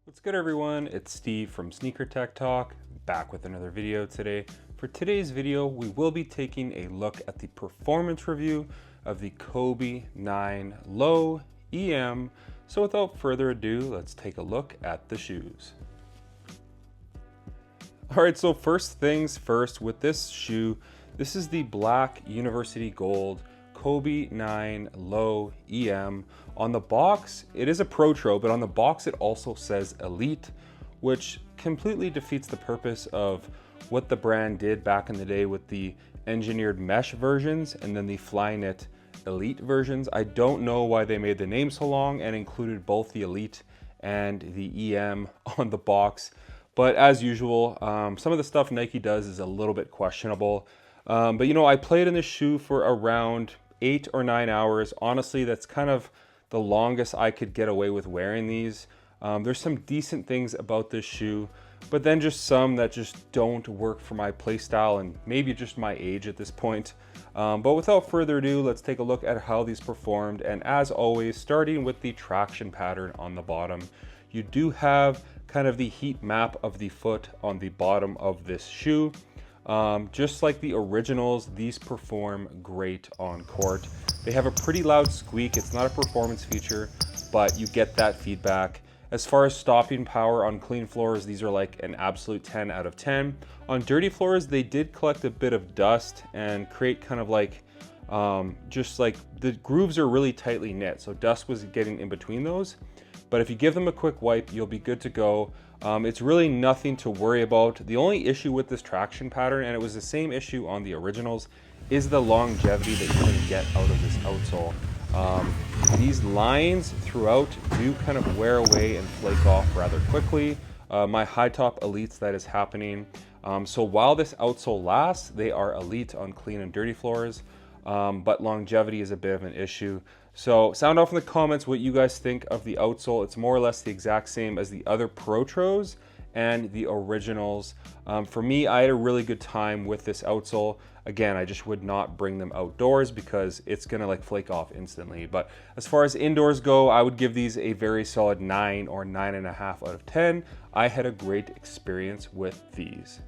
What's good, everyone? It's Steve from Sneaker Tech Talk, back with another video today. For today's video, we will be taking a look at the performance review of the Kobe 9 Low EM. So without further ado, let's take a look at the shoes. All right, so first things first with this shoe, this is the black University Gold Kobe 9 Low EM. On the box, it is a Protro, but on the box it also says Elite, which completely defeats the purpose of what the brand did back in the day with the engineered mesh versions and then the Flyknit Elite versions. I don't know why they made the name so long and included both the Elite and the EM on the box. But as usual, some of the stuff Nike does is a little bit questionable. But you know, I played in this shoe for around 8 or 9 hours. Honestly, that's kind of the longest I could get away with wearing these. There's some decent things about this shoe, but then just some that just don't work for my playstyle and maybe just my age at this point. But without further ado, let's take a look at how these performed. And as always, starting with the traction pattern on the bottom, you do have kind of the heat map of the foot on the bottom of this shoe. Just like the originals, these perform great on court. They have a pretty loud squeak. It's not a performance feature, but you get that feedback. As far as stopping power on clean floors, these are like an absolute 10 out of 10. On dirty floors, they did collect a bit of dust and create kind of like, just like the grooves are really tightly knit, so dust was getting in between those. But if you give them a quick wipe, you'll be good to go. It's really nothing to worry about. The only issue with this traction pattern, and it was the same issue on the originals, is the longevity that you're gonna get out of this outsole. These lines throughout do kind of wear away and flake off rather quickly. My high top Elites, that is happening. So while this outsole lasts, they are elite on clean and dirty floors, but longevity is a bit of an issue. So sound off in the comments what you guys think of the outsole. It's more or less the exact same as the other Protros and the originals. For me, I had a really good time with this outsole. Again, I just would not bring them outdoors because it's gonna like flake off instantly. But as far as indoors go, I would give these a very solid 9 or 9.5 out of 10. I had a great experience with these.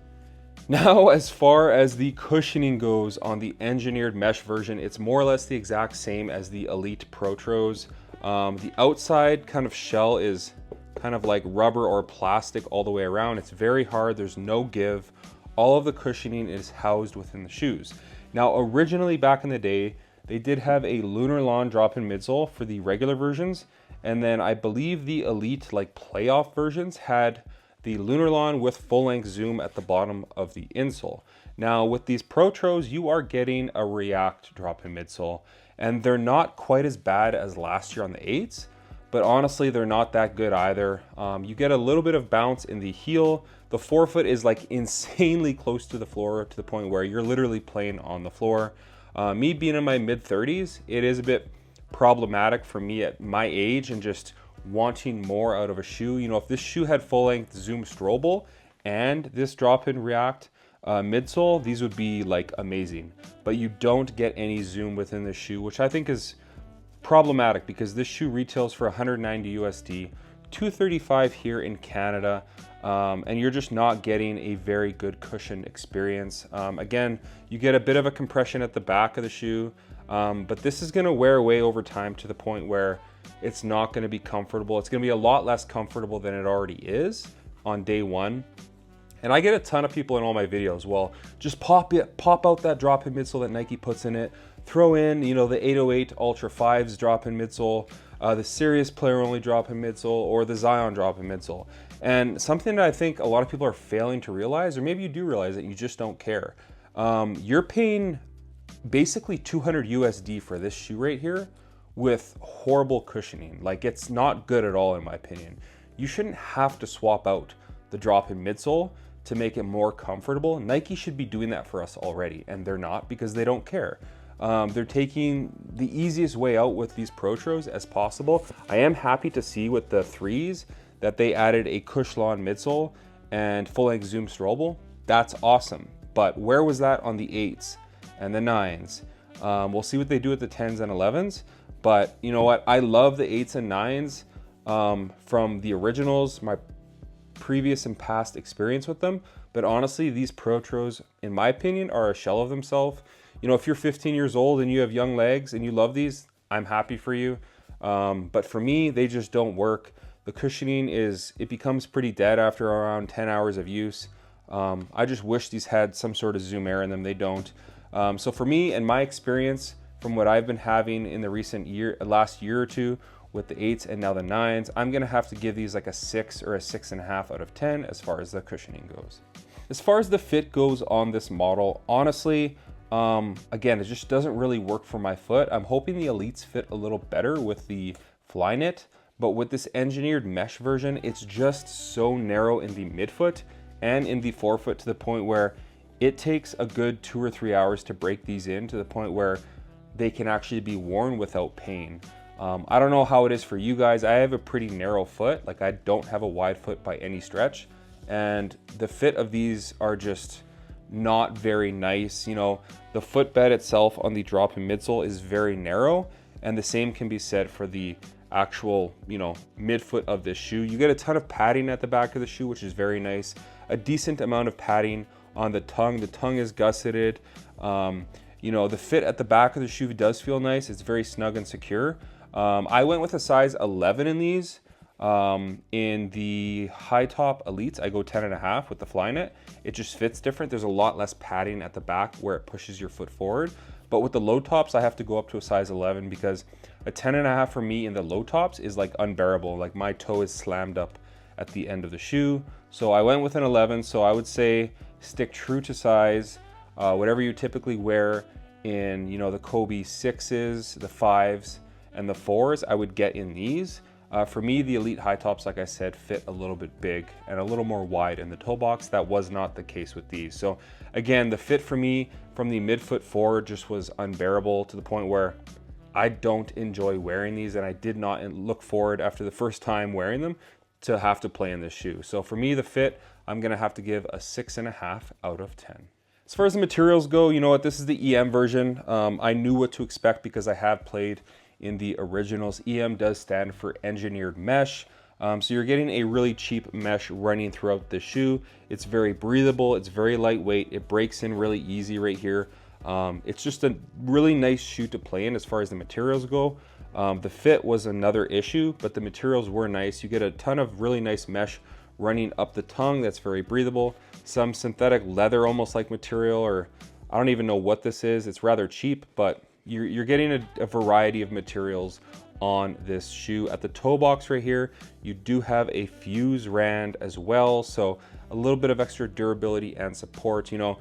Now, as far as the cushioning goes on the engineered mesh version, it's more or less the exact same as the Elite Protros. The outside kind of shell is kind of like rubber or plastic all the way around. It's very hard, there's no give. All of the cushioning is housed within the shoes. Now, originally back in the day, they did have a Lunarlon drop-in midsole for the regular versions. And then I believe the Elite like playoff versions had the Lunarlon with full-length zoom at the bottom of the insole. Now with these Protros, you are getting a React drop-in midsole, and they're not quite as bad as last year on the 8s, but honestly, they're not that good either. You get a little bit of bounce in the heel. The forefoot is like insanely close to the floor to the point where you're literally playing on the floor. Me being in my mid-30s, it is a bit problematic for me at my age and just wanting more out of a shoe. You know, if this shoe had full-length Zoom Strobel and this drop-in React midsole, these would be like amazing. But you don't get any zoom within the shoe, which I think is problematic because this shoe retails for 190 USD, 235 here in Canada, and you're just not getting a very good cushion experience. Again, you get a bit of a compression at the back of the shoe, but this is gonna wear away over time to the point where it's not going to be comfortable. It's going to be a lot less comfortable than it already is on day one. And I get a ton of people in all my videos, well, just pop out that drop-in midsole that Nike puts in it, throw in, you know, the 808 Ultra 5's drop-in midsole, the Sirius player only drop-in midsole, or the Zion drop-in midsole. And something that I think a lot of people are failing to realize, or maybe you do realize that you just don't care. You're paying basically 200 USD for this shoe right here, with horrible cushioning. Like, it's not good at all in my opinion. You shouldn't have to swap out the drop-in midsole to make it more comfortable. Nike should be doing that for us already, and they're not because they don't care. They're taking the easiest way out with these Protros as possible. I am happy to see with the 3s that they added a Cushlon midsole and full-length Zoom Strobel. That's awesome. But where was that on the 8s and the 9s? We'll see what they do with the 10s and 11s. But you know what? I love the 8s and 9s, from the originals, my previous and past experience with them. But honestly, these Protros, in my opinion, are a shell of themselves. You know, if you're 15 years old and you have young legs and you love these, I'm happy for you. But for me, they just don't work. The cushioning it becomes pretty dead after around 10 hours of use. I just wish these had some sort of Zoom Air in them. They don't. So for me and my experience from what I've been having in the last year or two with the 8s and now the 9s, I'm gonna have to give these like a 6 or a 6.5 out of 10 as far as the cushioning goes. As far as the fit goes on this model, honestly, again, it just doesn't really work for my foot. I'm hoping the Elites fit a little better with the Flyknit, but with this engineered mesh version, it's just so narrow in the midfoot and in the forefoot to the point where it takes a good 2 or 3 hours to break these in to the point where they can actually be worn without pain. I don't know how it is for you guys. I have a pretty narrow foot. Like, I don't have a wide foot by any stretch. And the fit of these are just not very nice. You know, the footbed itself on the drop-in midsole is very narrow, and the same can be said for the actual, you know, midfoot of this shoe. You get a ton of padding at the back of the shoe, which is very nice. A decent amount of padding on the tongue. The tongue is gusseted. You know, the fit at the back of the shoe does feel nice. It's very snug and secure. I went with a size 11 in these. In the high top Elites, I go 10.5 with the Flyknit. It just fits different. There's a lot less padding at the back where it pushes your foot forward. But with the low tops, I have to go up to a size 11 because a 10.5 for me in the low tops is like unbearable. Like, my toe is slammed up at the end of the shoe. So I went with an 11. So I would say stick true to size. Whatever you typically wear in, you know, the Kobe 6s, the 5s, and the 4s, I would get in these. For me, the Elite high tops, like I said, fit a little bit big and a little more wide in the toe box. That was not the case with these. So again, the fit for me from the midfoot forward just was unbearable to the point where I don't enjoy wearing these, and I did not look forward after the first time wearing them to have to play in this shoe. So for me, the fit, I'm gonna have to give a 6.5 out of 10. As far as the materials go, you know what, this is the EM version. I knew what to expect because I have played in the originals. EM does stand for engineered mesh. So you're getting a really cheap mesh running throughout the shoe. It's very breathable, it's very lightweight, it breaks in really easy right here. It's just a really nice shoe to play in as far as the materials go. The fit was another issue, but the materials were nice. You get a ton of really nice mesh running up the tongue that's very breathable. Some synthetic leather almost like material, or I don't even know what this is. It's rather cheap, but you're getting a variety of materials on this shoe. At the toe box right here, you do have a fuse rand as well, so a little bit of extra durability and support. You know,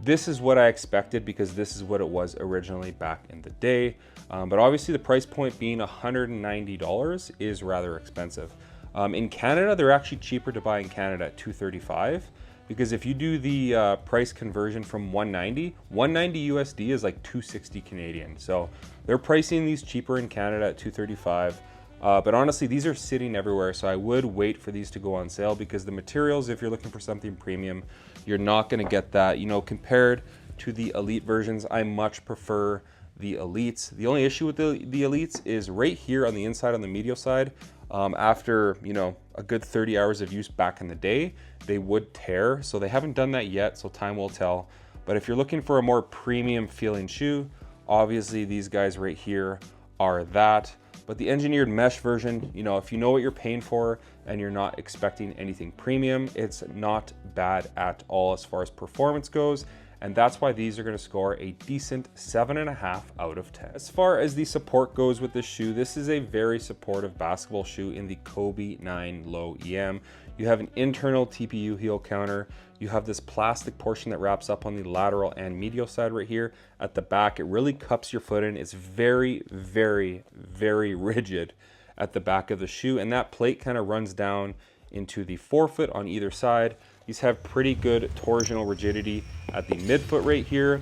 this is what I expected because this is what it was originally back in the day. But obviously the price point being $190 is rather expensive. In Canada, they're actually cheaper to buy in Canada at $235. Because if you do the price conversion from 190 USD is like 260 Canadian. So they're pricing these cheaper in Canada at 235. But honestly, these are sitting everywhere. So I would wait for these to go on sale because the materials, if you're looking for something premium, you're not gonna get that. You know, compared to the Elite versions, I much prefer the Elites. The only issue with the Elites is right here on the inside, on the medial side, after, you know, a good 30 hours of use back in the day, they would tear. So they haven't done that yet, so time will tell. But if you're looking for a more premium feeling shoe, obviously these guys right here are that. But the engineered mesh version, you know, if you know what you're paying for and you're not expecting anything premium, it's not bad at all as far as performance goes. And that's why these are going to score a decent 7.5 out of 10. As far as the support goes with this shoe, this is a very supportive basketball shoe in the Kobe 9 Low EM. You have an internal TPU heel counter. You have this plastic portion that wraps up on the lateral and medial side right here. At the back, it really cups your foot in. It's very, very, very rigid at the back of the shoe. And that plate kind of runs down into the forefoot on either side. These have pretty good torsional rigidity at the midfoot right here.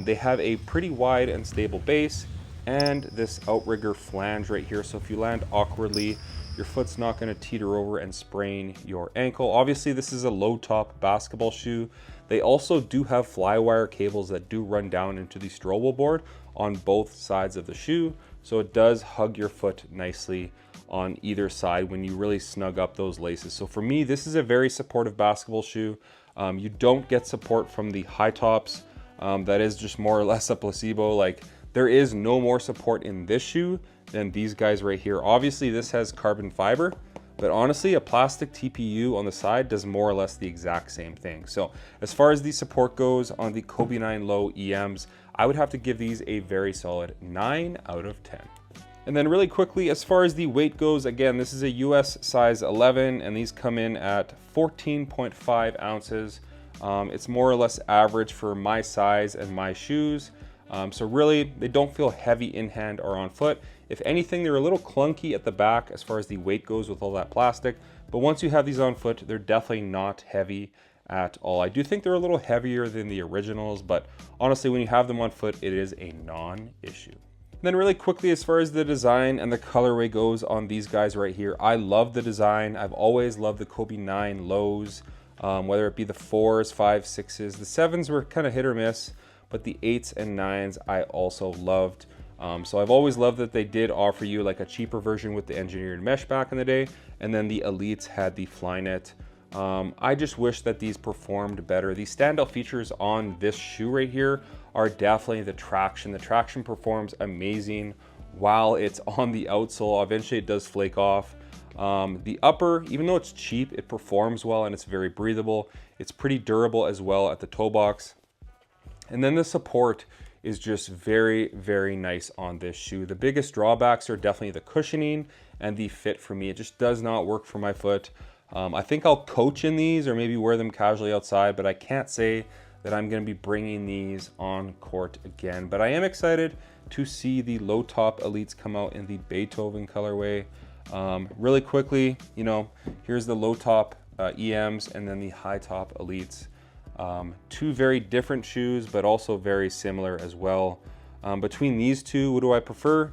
They have a pretty wide and stable base and this outrigger flange right here. So if you land awkwardly, your foot's not going to teeter over and sprain your ankle. Obviously, this is a low top basketball shoe. They also do have fly wire cables that do run down into the stroll board on both sides of the shoe. So it does hug your foot nicely on either side when you really snug up those laces. So for me, this is a very supportive basketball shoe. You don't get support from the high tops. That is just more or less a placebo. Like, there is no more support in this shoe than these guys right here. Obviously this has carbon fiber, but honestly a plastic TPU on the side does more or less the exact same thing. So as far as the support goes on the Kobe 9 Low EMs, I would have to give these a very solid 9 out of 10. And then really quickly, as far as the weight goes, again, this is a US size 11 and these come in at 14.5 ounces. It's more or less average for my size and my shoes. So really, they don't feel heavy in hand or on foot. If anything, they're a little clunky at the back as far as the weight goes with all that plastic. But once you have these on foot, they're definitely not heavy at all. I do think they're a little heavier than the originals, but honestly, when you have them on foot, it is a non-issue. Then really quickly, as far as the design and the colorway goes on these guys right here, I love the design. I've always loved the Kobe 9 lows, whether it be the 4s, 5s, 6s. The 7s were kind of hit or miss, but the 8s and 9s I also loved. So I've always loved that they did offer you like a cheaper version with the engineered mesh back in the day, and then the Elites had the Flyknit. I just wish that these performed better. The standout features on this shoe right here are definitely the traction. The traction performs amazing while it's on the outsole. Eventually it does flake off. The upper, even though it's cheap, it performs well and it's very breathable. It's pretty durable as well at the toe box. And then the support is just very, very nice on this shoe. The biggest drawbacks are definitely the cushioning and the fit for me. It just does not work for my foot. I think I'll coach in these or maybe wear them casually outside, but I can't say that I'm going to be bringing these on court again. But I am excited to see the low top Elites come out in the Beethoven colorway. Really quickly, you know, here's the low top EMs and then the high top Elites. Two very different shoes, but also very similar as well. Between these two, what do I prefer?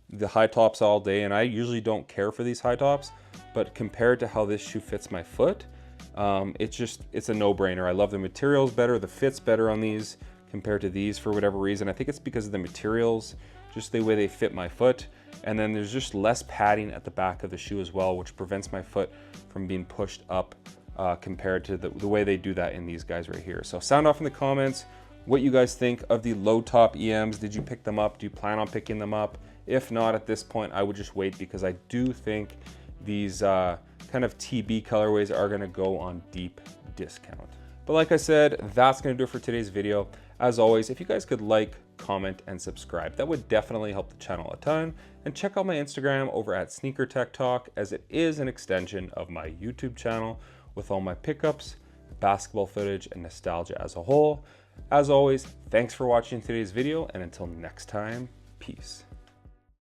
The high tops all day, and I usually don't care for these high tops, but compared to how this shoe fits my foot, it's a no-brainer. I love the materials better, the fit's better on these compared to these for whatever reason. I think it's because of the materials, just the way they fit my foot. And then there's just less padding at the back of the shoe as well, which prevents my foot from being pushed up compared to the way they do that in these guys right here. So sound off in the comments what you guys think of the low top EMs. Did you pick them up? Do you plan on picking them up? If not, at this point, I would just wait because I do think these kind of TB colorways are gonna go on deep discount. But like I said, that's gonna do it for today's video. As always, if you guys could like, comment, and subscribe, that would definitely help the channel a ton. And check out my Instagram over at Sneaker Tech Talk, as it is an extension of my YouTube channel with all my pickups, basketball footage, and nostalgia as a whole. As always, thanks for watching today's video, and until next time, peace.